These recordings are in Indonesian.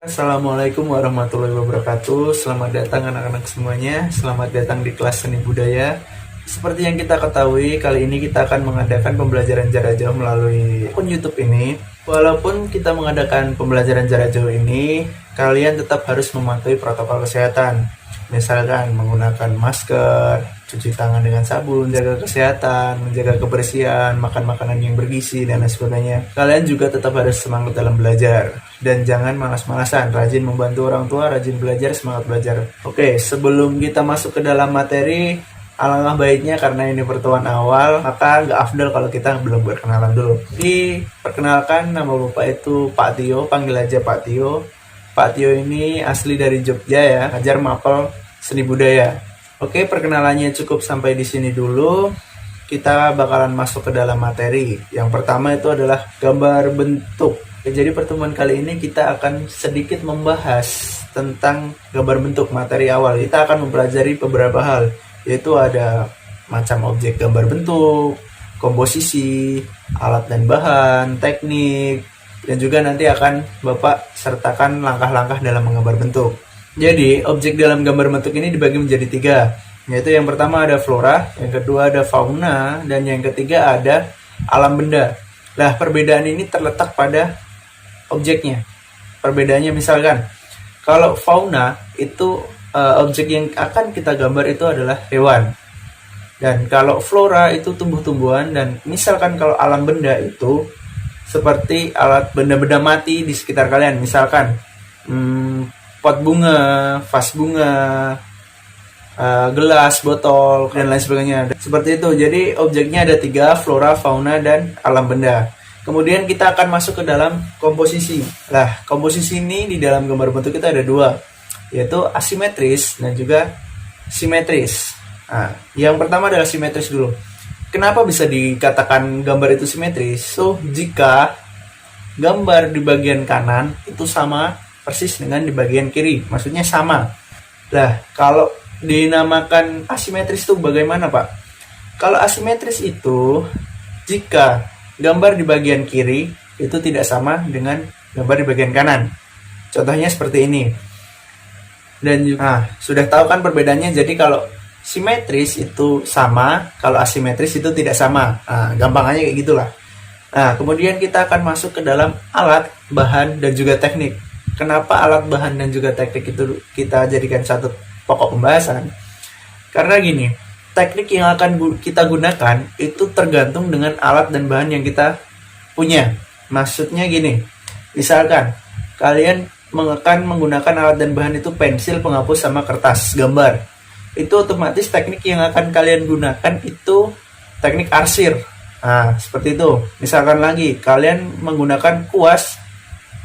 Assalamualaikum warahmatullahi wabarakatuh. Selamat datang anak-anak semuanya. Selamat datang di kelas seni budaya. Seperti yang kita ketahui, kali ini kita akan mengadakan pembelajaran jarak jauh melalui akun YouTube ini. Walaupun kita mengadakan pembelajaran jarak jauh ini, kalian tetap harus mematuhi protokol kesehatan. Misalkan menggunakan masker, cuci tangan dengan sabun, jaga kesehatan, menjaga kebersihan, makan makanan yang bergizi, dan lain sebagainya. Kalian juga tetap harus semangat dalam belajar. Dan jangan malas-malasan, rajin membantu orang tua, rajin belajar, semangat belajar. Oke, sebelum kita masuk ke dalam materi, alangkah baiknya karena ini pertemuan awal, maka nggak afdal kalau kita belum berkenalan dulu. Diperkenalkan, nama Bapak itu Pak Tio, panggil aja Pak Tio. Pak Tio ini asli dari Jogja ya, ngajar mapel seni budaya. Oke, perkenalannya cukup sampai di sini dulu. Kita bakalan masuk ke dalam materi. Yang pertama itu adalah gambar bentuk. Jadi pertemuan kali ini kita akan sedikit membahas tentang gambar bentuk materi awal. Kita akan mempelajari beberapa hal, yaitu ada macam objek gambar bentuk, komposisi, alat dan bahan, teknik, dan juga nanti akan Bapak sertakan langkah-langkah dalam menggambar bentuk. Jadi, objek dalam gambar bentuk ini dibagi menjadi 3, yaitu yang pertama ada flora, yang kedua ada fauna, dan yang ketiga ada alam benda. Nah, perbedaan ini terletak pada objeknya. Perbedaannya misalkan, kalau fauna itu objek yang akan kita gambar itu adalah hewan. Dan kalau flora itu tumbuh-tumbuhan, dan misalkan kalau alam benda itu seperti alat benda-benda mati di sekitar kalian, misalkan pot bunga, vas bunga, gelas, botol, dan lain sebagainya. Seperti itu. Jadi objeknya ada 3, flora, fauna, dan alam benda. Kemudian kita akan masuk ke dalam komposisi. Nah, komposisi ini di dalam gambar bentuk kita ada 2, yaitu asimetris dan juga simetris. Nah, yang pertama adalah simetris dulu. Kenapa bisa dikatakan gambar itu simetris? So, jika gambar di bagian kanan itu sama persis dengan di bagian kiri, maksudnya sama. Nah, kalau dinamakan asimetris itu bagaimana, Pak? Kalau asimetris itu jika gambar di bagian kiri itu tidak sama dengan gambar di bagian kanan. Contohnya seperti ini. Dan juga, sudah tahu kan perbedaannya. Jadi kalau simetris itu sama, kalau asimetris itu tidak sama. Nah, gampangannya kayak gitulah. Nah, kemudian kita akan masuk ke dalam alat, bahan, dan juga teknik. Kenapa alat, bahan, dan juga teknik itu kita jadikan satu pokok pembahasan? Karena gini, teknik yang akan kita gunakan itu tergantung dengan alat dan bahan yang kita punya. Maksudnya gini, misalkan kalian akan menggunakan alat dan bahan itu pensil, penghapus, sama kertas gambar. Itu otomatis teknik yang akan kalian gunakan itu teknik arsir. Nah, seperti itu. Misalkan lagi, kalian menggunakan kuas,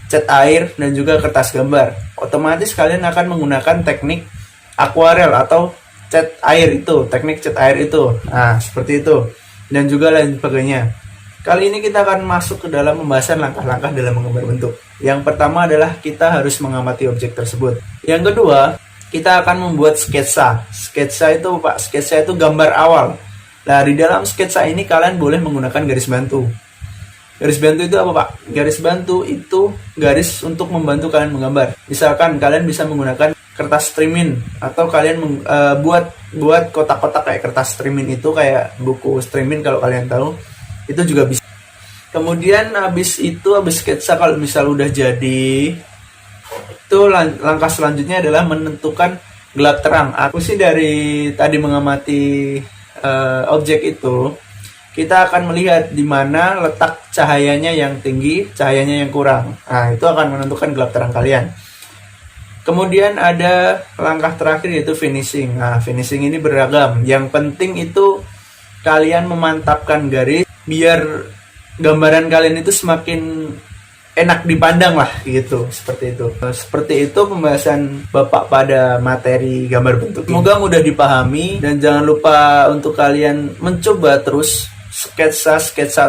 cat air, dan juga kertas gambar. Otomatis kalian akan menggunakan teknik akuarel atau cat air itu, teknik cat air itu. Nah, seperti itu. Dan juga lain sebagainya. Kali ini kita akan masuk ke dalam pembahasan langkah-langkah dalam menggambar bentuk. Yang pertama adalah kita harus mengamati objek tersebut. Yang kedua, kita akan membuat sketsa. Sketsa itu, Pak, sketsa itu gambar awal. Nah, di dalam sketsa ini kalian boleh menggunakan garis bantu. Garis bantu itu apa, Pak? Garis bantu itu garis untuk membantu kalian menggambar. Misalkan kalian bisa menggunakan kertas strimin, atau kalian buat kotak-kotak kayak kertas strimin itu, kayak buku strimin kalau kalian tahu. Itu juga bisa. Kemudian habis sketsa, kalau misal udah jadi, itu langkah selanjutnya adalah menentukan gelap terang. Aku sih dari tadi mengamati objek itu, kita akan melihat di mana letak cahayanya yang tinggi, cahayanya yang kurang. Nah, itu akan menentukan gelap terang kalian. Kemudian ada langkah terakhir, yaitu finishing. Nah, finishing ini beragam. Yang penting itu kalian memantapkan garis biar gambaran kalian itu semakin enak dipandang lah, gitu. Seperti itu pembahasan Bapak pada materi gambar bentuk. Semoga mudah dipahami, dan jangan lupa untuk kalian mencoba terus sketsa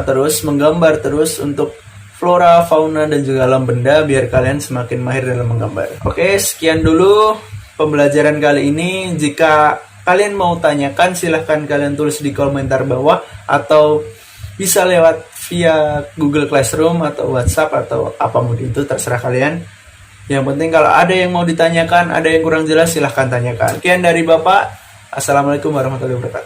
terus, menggambar terus untuk flora, fauna, dan juga alam benda, biar kalian semakin mahir dalam menggambar. Oke, sekian dulu pembelajaran kali ini. Jika kalian mau tanyakan, silahkan kalian tulis di komentar bawah, atau bisa lewat via Google Classroom atau WhatsApp atau apapun itu, terserah kalian. Yang penting kalau ada yang mau ditanyakan, ada yang kurang jelas, silahkan tanyakan. Sekian dari Bapak. Assalamualaikum warahmatullahi wabarakatuh.